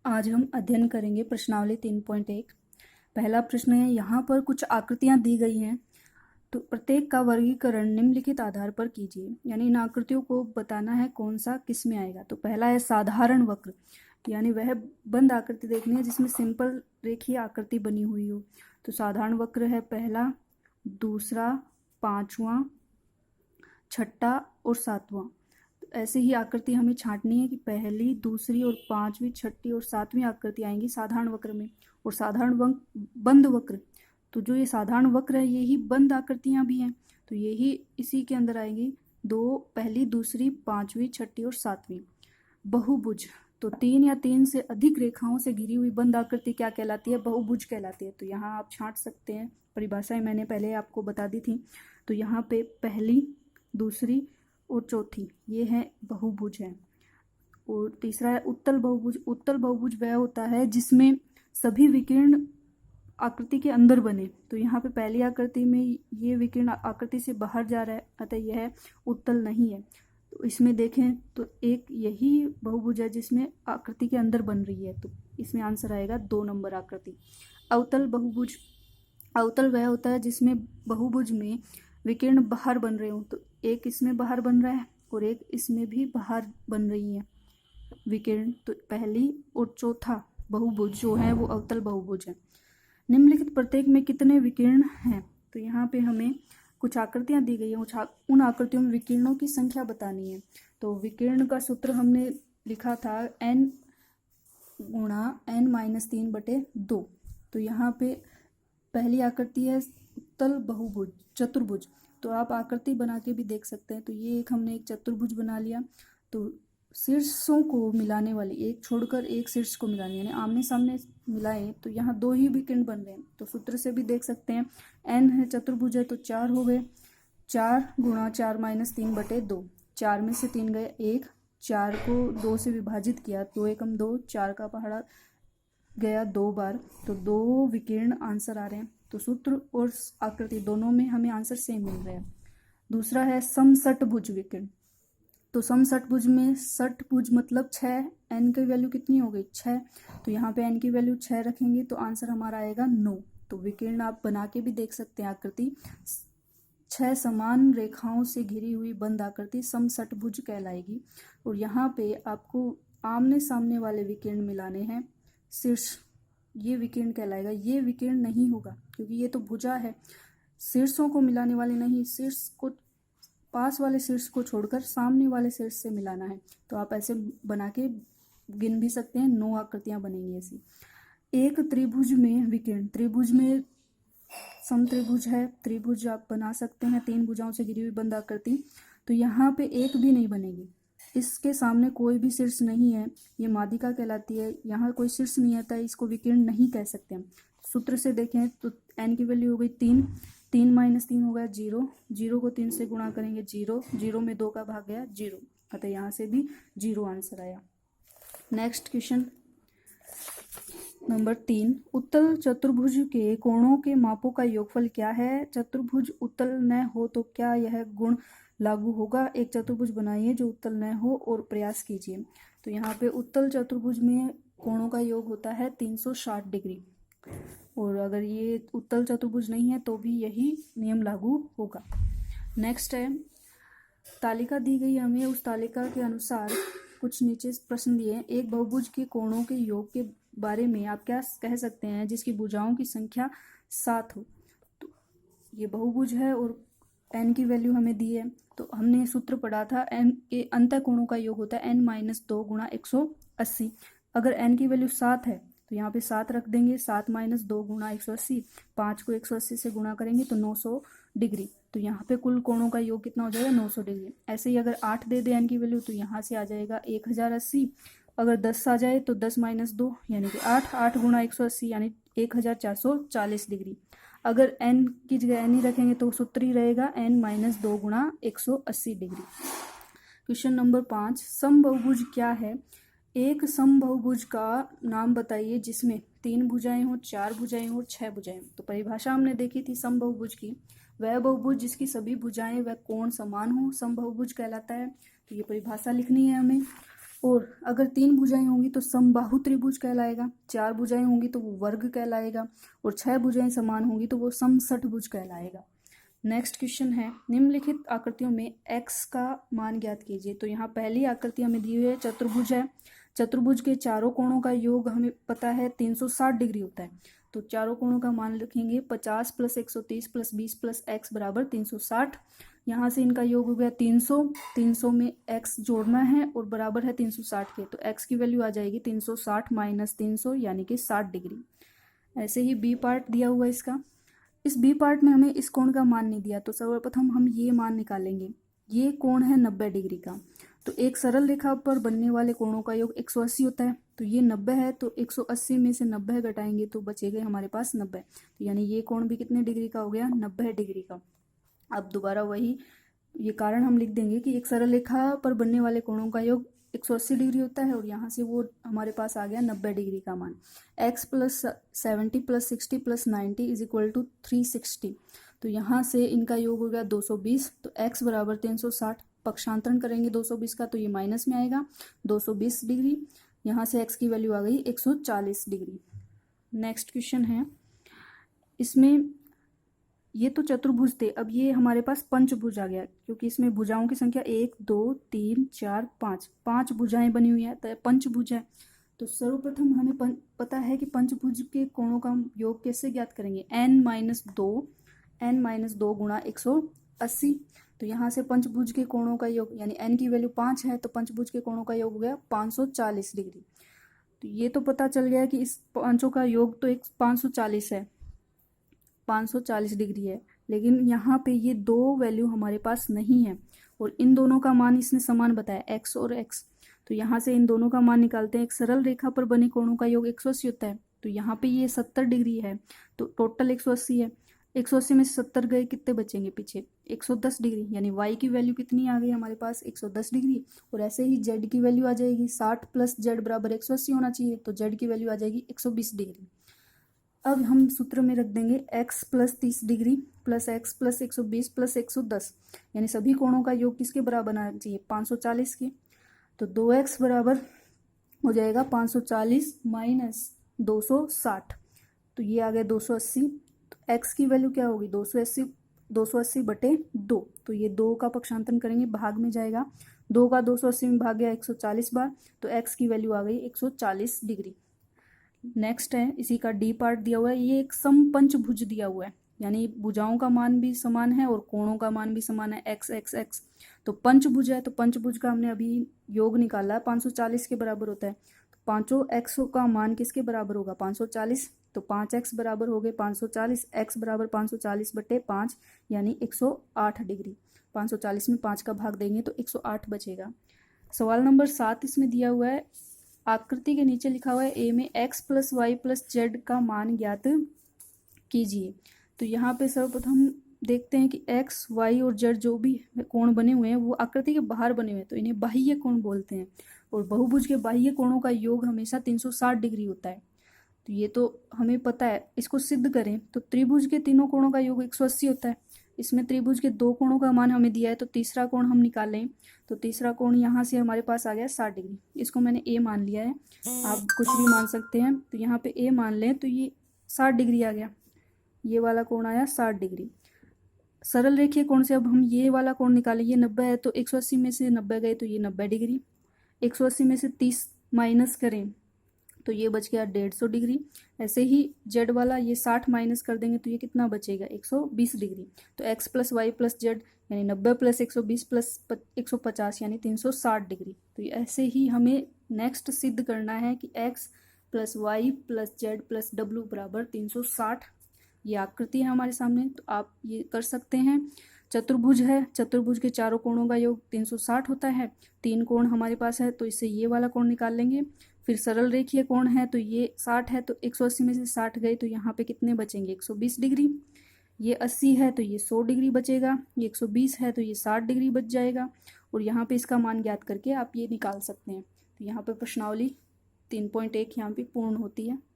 आज हम अध्ययन करेंगे प्रश्नावली 3.1। पहला प्रश्न है, यहाँ पर कुछ आकृतियाँ दी गई हैं तो प्रत्येक का वर्गीकरण निम्नलिखित आधार पर कीजिए। यानी इन आकृतियों को बताना है कौन सा किस में आएगा। तो पहला है साधारण वक्र, यानी वह बंद आकृति देखनी है जिसमें सिंपल रेखीय आकृति बनी हुई हो। तो साधारण वक्र है पहला, दूसरा, पांचवा, छठा और सातवां। ऐसे ही आकृति हमें छांटनी है कि पहली, दूसरी और पांचवी, छठी और सातवीं आकृति आएंगी साधारण वक्र में। और साधारण बंद वक्र, तो जो ये साधारण वक्र है यही बंद आकृतियां भी हैं, तो यही इसी के अंदर आएंगी। दो, पहली, दूसरी, पांचवी, छठी और सातवीं। बहुभुज, तो 3 या 3 से अधिक रेखाओं से घिरी हुई बंद आकृति क्या कहलाती है? बहुभुज कहलाती है। तो यहाँ आप छांट सकते हैं, परिभाषाएं मैंने पहले आपको बता दी थी। तो यहाँ पे पहली, दूसरी और चौथी ये है बहुभुज है। और तीसरा है उत्तल बहुभुज। उत्तल बहुभुज वह होता है जिसमें सभी विकीर्ण आकृति के अंदर बने। तो यहाँ पे पहली आकृति में ये विकीर्ण आकृति से बाहर जा रहा है, अतः यह उत्तल नहीं है। तो इसमें देखें तो एक यही बहुभुज है जिसमें आकृति के अंदर बन रही है, तो इसमें आंसर आएगा 2 नंबर आकृति। अवतल बहुभुज, अवतल वह होता है जिसमें बहुभुज में विकीर्ण बाहर बन रहे हो। तो एक इसमें बाहर बन रहा है और एक इसमें भी बाहर बन रही है विकीर्ण। तो पहली और चौथा बहुभुज जो है वो अवतल बहुभुज है। निम्नलिखित प्रत्येक में कितने विकीर्ण हैं? तो यहाँ पे हमें कुछ आकृतियां दी गई हैं, उन आकृतियों में विकीर्णों की संख्या बतानी है। तो विकीर्ण का सूत्र हमने लिखा था n गुणा n-3/2। तो यहाँ पे पहली आकृति है उत्तल बहुभुज, चतुर्भुज। तो आप आकृति बना के भी देख सकते हैं। तो ये हमने एक चतुर्भुज बना लिया। तो शीर्षों को मिलाने वाली, एक छोड़कर एक शीर्ष को मिलाने, यानी आमने सामने मिलाएं तो यहाँ 2 ही विकीर्ण बन रहे हैं। तो सूत्र से भी देख सकते हैं, n है चतुर्भुज है तो 4 हो गए। 4 गुणा 4-3/2, 4 में से 3 गए 1, 4 को 2 से विभाजित किया, 2 एकम 2, 4 का पहाड़ा गया 2 बार, तो 2 विकीर्ण आंसर आ रहे हैं। तो सूत्र और आकृति दोनों में हमें आंसर सेम मिल रहे हैं। दूसरा है समषटभुज विकीर्ण। तो समषटभुज में षटभुज मतलब 6, n की वैल्यू कितनी हो गई? 6। तो यहाँ पे n की वैल्यू 6 रखेंगे तो आंसर हमारा आएगा 9। तो विकीर्ण आप बना के भी देख सकते हैं आकृति। 6 समान रेखाओं से घिरी हुई बंद आकृति समषटभुज कहलाएगी। और यहाँ पे आपको आमने सामने वाले विकीर्ण मिलाने हैं। शीर्ष ये विकीर्ण कहलाएगा, ये विकीर्ण नहीं होगा क्योंकि ये तो भुजा है। शीर्षों को मिलाने वाले नहीं, शीर्ष को, पास वाले शीर्ष को छोड़कर सामने वाले शीर्ष से मिलाना है। तो आप ऐसे बना के गिन भी सकते हैं, 9 आकृतियां बनेंगी ऐसी। एक त्रिभुज में विकीर्ण, त्रिभुज में समत्रिभुज है, त्रिभुज आप बना सकते हैं, 3 भुजाओं से घिरी हुई बंद आकृति। तो यहाँ पे एक भी नहीं बनेगी, इसके सामने कोई भी शीर्ष नहीं है, ये माध्यिका कहलाती है। यहाँ कोई शीर्ष नहीं आता है, इसको विकीर्ण नहीं कह सकते हम। सूत्र से देखें तो n की वैल्यू हो गई 3, 3 - 3 हो गया 0, 0 को 3 से गुणा करेंगे 0, 0 में 2 का भाग गया 0, अतः यहाँ से भी 0 आंसर आया। नेक्स्ट क्वेश्चन नंबर 3, उत्तल चतुर्भुज के कोणों के मापों का योगफल क्या है? चतुर्भुज उत्तल न हो तो क्या यह गुण लागू होगा? एक चतुर्भुज बनाइए जो उत्तल न हो और प्रयास कीजिए। तो यहाँ पे उत्तल चतुर्भुज में कोणों का योग होता है 360 डिग्री, और अगर ये उत्तल चतुर्भुज नहीं है तो भी यही नियम लागू होगा। नेक्स्ट है, तालिका दी गई हमें, उस तालिका के अनुसार कुछ नीचे प्रश्न दिए। एक बहुभुज के कोणों के योग के बारे में आप क्या कह सकते हैं जिसकी भुजाओं की संख्या 7 हो? तो ये बहुभुज है और n की वैल्यू हमें दी है। तो हमने सूत्र पढ़ा था, n के अंतः कोणों का योग होता है n-2 गुणा 180। अगर n की वैल्यू 7 है तो यहाँ पे 7 रख देंगे, 7 - 2 गुणा 180, 5 को 180 से गुणा करेंगे तो 900 डिग्री। तो यहाँ पे कुल कोणों का योग कितना हो जाएगा? 900 डिग्री। ऐसे ही अगर 8 दे दे n की वैल्यू तो यहाँ से आ जाएगा 1080। अगर 10 आ जाए तो 10 - 2 यानी कि 8, 8 गुणा 180 यानी 1440 डिग्री। अगर n की जगह n ही रखेंगे तो सूत्र ही रहेगा n-2 गुणा 180 डिग्री। क्वेश्चन नंबर 5, समबहुभुज क्या है? एक समबहुभुज का नाम बताइए जिसमें 3 भुजाएं हो, 4 भुजाएं हो और 6 भुजाएं हो। तो परिभाषा हमने देखी थी समबहुभुज की, वह बहुभुज जिसकी सभी भुजाएं व कोण समान हो समबहुभुज कहलाता है। तो ये परिभाषा लिखनी है हमें। और अगर 3 भुजाएं होंगी तो समबाहु त्रिभुज कहलाएगा, 4 भुजाएं होंगी तो वो वर्ग कहलाएगा, और 6 भुजाएं समान होंगी तो वो समषटभुज कहलाएगा। नेक्स्ट क्वेश्चन है, निम्नलिखित आकृतियों में x का मान ज्ञात कीजिए। तो यहाँ पहली आकृति हमें दी हुई है, चतुर्भुज है। चतुर्भुज के चारों कोणों का योग हमें पता है 360 डिग्री होता है। तो चारों कोणों का मान लिखेंगे 50 + 130 + 20 + x बराबर 360। यहाँ से इनका योग हो गया 300, 300 में x जोड़ना है और बराबर है 360 के, तो x की वैल्यू आ जाएगी 360 - 300 यानी कि 60 डिग्री। ऐसे ही बी पार्ट दिया हुआ इसका। इस बी पार्ट में हमें इस कोण का मान नहीं दिया, तो सर्वप्रथम हम ये मान निकालेंगे। ये कोण है 90 डिग्री का। तो एक सरल रेखा पर बनने वाले कोणों का योग 180 होता है। तो ये 90 है, तो 180 में से 90 घटाएंगे तो बचेगा हमारे पास 90। तो यानी ये कोण भी कितने डिग्री का हो गया, 90 डिग्री का। अब दोबारा वही ये कारण हम लिख देंगे कि एक सरल रेखा पर बनने वाले कोणों का योग 180 डिग्री होता है, और यहाँ से वो हमारे पास आ गया 90 डिग्री का मान। x + 70 + 60 + 90 = 360। तो यहाँ से इनका योग हो गया 220। तो x बराबर 360, पक्षांतरण करेंगे 220 का तो ये माइनस में आएगा 220 डिग्री। यहाँ से x की वैल्यू आ गई 140 डिग्री। नेक्स्ट क्वेश्चन है, इसमें ये तो चतुर्भुज थे, अब ये हमारे पास पंचभुज आ गया, क्योंकि इसमें भुजाओं की संख्या 1 2 3 4 5, 5 भुजाएं बनी हुई है, तो पंचभुज है। तो सर्वप्रथम हमें पता है कि पंचभुज के कोणों का योग कैसे ज्ञात करेंगे, n - 2 गुणा 180। तो यहाँ से पंचभुज के कोणों का योग, यानी n की वैल्यू 5 है, तो पंचभुज के कोणों का योग हो गया 540 डिग्री। तो ये तो पता चल गया कि इस पांचों का योग तो 540 है, 540 डिग्री है। लेकिन यहाँ पे ये दो वैल्यू हमारे पास नहीं है, और इन दोनों का मान इसने समान बताया, x और x। तो यहाँ से इन दोनों का मान निकालते हैं। एक सरल रेखा पर बने कोणों का योग 180 होता है। तो यहाँ पे ये 70 डिग्री है, तो टोटल 180 है। 180 में से 70 गए, कितने बचेंगे पीछे, 110 डिग्री। यानी y की वैल्यू कितनी आ गई हमारे पास, 110 डिग्री। और ऐसे ही z की वैल्यू आ जाएगी 60 + z बराबर 180 होना चाहिए, तो z की वैल्यू आ जाएगी 120 डिग्री। अब हम सूत्र में रख देंगे x + 30 डिग्री + x + 120 + 110, यानी सभी कोणों का योग किसके बराबर आना चाहिए, 540 के। तो 2x बराबर हो जाएगा 540 - 260, तो ये आ गया 280। तो x की वैल्यू क्या होगी, 280/2। तो ये 2 का पक्षांतरण करेंगे, भाग में जाएगा, 2 का 280 में भाग गया 140 बार, तो x की वैल्यू आ गई 140 डिग्री। नेक्स्ट है, इसी का डी पार्ट दिया हुआ है। ये एक समपंचभुज दिया हुआ है, यानी भुजाओं का मान भी समान है और कोणों का मान भी समान है, x x x। तो पंचभुज है, तो पंचभुज का हमने अभी योग निकाला है, 540 के बराबर होता है। तो पांचों x का मान किसके बराबर होगा, 540। तो 5x बराबर हो गए 540, x बराबर 540/5, यानी 108 डिग्री। 540 में 5 का भाग देंगे तो 108 बचेगा। सवाल नंबर 7 इसमें दिया हुआ है, आकृति के नीचे लिखा हुआ है a में x + y + z का मान ज्ञात कीजिए। तो यहाँ पे सर्वप्रथम देखते हैं कि x, y और z जो भी कोण बने हुए हैं वो आकृति के बाहर बने हुए हैं, तो इन्हें बाह्य कोण बोलते हैं। और बहुभुज के बाह्य कोणों का योग हमेशा 360 डिग्री होता है। तो ये तो हमें पता है। इसको सिद्ध करें तो त्रिभुज के तीनों कोणों का योग 180 होता है। इसमें त्रिभुज के 2 कोणों का मान हमें दिया है, तो तीसरा कोण हम निकालें। तो तीसरा कोण यहाँ से हमारे पास आ गया 60 डिग्री। इसको मैंने a मान लिया है, आप कुछ भी मान सकते हैं। तो यहाँ पे a मान लें तो ये 60 डिग्री आ गया, ये वाला कोण आया 60 डिग्री। सरल रेखीय कोण से अब हम ये वाला कोण निकालें। ये 90 है, तो 180 में से 90 गए तो ये 90 डिग्री। 180 में से 30 माइनस करें तो ये बच गया 150 डिग्री। ऐसे ही z वाला ये 60 माइनस कर देंगे तो ये कितना बचेगा, 120 डिग्री। तो x + y + z यानी 90 + 120 + 150 यानी 360 डिग्री। तो ऐसे ही हमें नेक्स्ट सिद्ध करना है कि x + y + z + w बराबर 360। ये आकृति है हमारे सामने, तो आप ये कर सकते हैं। चतुर्भुज है, चतुर्भुज के चारों कोणों का योग 360 होता है। 3 कोण हमारे पास है, तो इससे ये वाला कोण निकाल लेंगे। फिर सरल रेखीय कोण है, तो ये 60 है, तो 180 में से 60 गए तो यहाँ पे कितने बचेंगे, 120 डिग्री। ये 80 है तो ये 100 डिग्री बचेगा। ये 120 है तो ये 60 डिग्री बच जाएगा। और यहाँ पे इसका मान ज्ञात करके आप ये निकाल सकते हैं। तो यहाँ पे प्रश्नावली 3.1 यहाँ पे पूर्ण होती है।